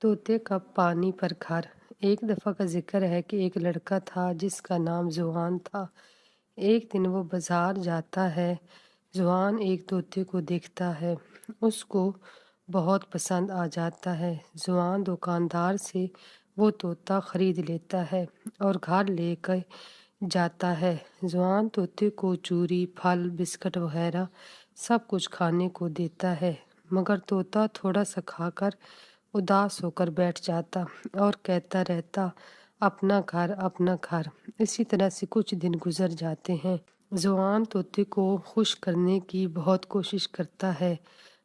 तोते का पानी पर घर। एक दफ़ा का जिक्र है कि एक लड़का था जिसका नाम जुआन था। एक दिन वो बाजार जाता है। जुआन एक तोते को देखता है, उसको बहुत पसंद आ जाता है। जुआन दुकानदार से वो तोता खरीद लेता है और घर लेकर जाता है। जुआन तोते को चूरी, फल, बिस्कुट वगैरह सब कुछ खाने को देता है, मगर तोता थोड़ा सा खाकर उदास होकर बैठ जाता और कहता रहता, अपना घर, अपना घर। इसी तरह से कुछ दिन गुजर जाते हैं। जुआन तोते को खुश करने की बहुत कोशिश करता है,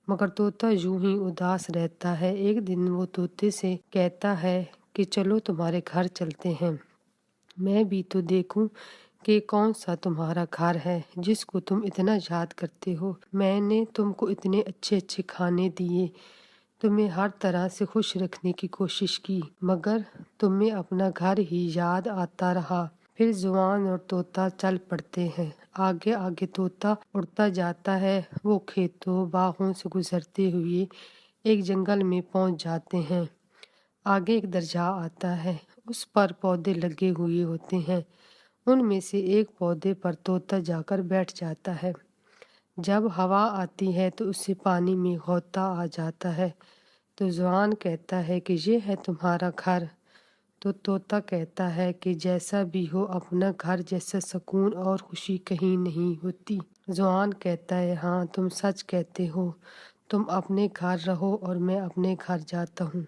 मगर तोता यूं ही उदास रहता है। एक दिन वो तोते से कहता है कि चलो तुम्हारे घर चलते हैं, मैं भी तो देखूं कि कौन सा तुम्हारा घर है जिसको तुम इतना याद करते हो। मैंने तुमको इतने अच्छे अच्छे खाने दिए, तुम्हें हर तरह से खुश रखने की कोशिश की, मगर तुम्हें अपना घर ही याद आता रहा। फिर जुआन और तोता चल पड़ते हैं। आगे आगे तोता उड़ता जाता है। वो खेतों बागों से गुजरते हुए एक जंगल में पहुंच जाते हैं। आगे एक दरगाह आता है, उस पर पौधे लगे हुए होते हैं। उनमें से एक पौधे पर तोता जाकर बैठ जाता है। जब हवा आती है तो उससे पानी में गोता आ जाता है। तो जुआन कहता है कि ये है तुम्हारा घर। तो तोता कहता है कि जैसा भी हो, अपना घर जैसा सुकून और खुशी कहीं नहीं होती। जुआन कहता है, हाँ तुम सच कहते हो, तुम अपने घर रहो और मैं अपने घर जाता हूँ।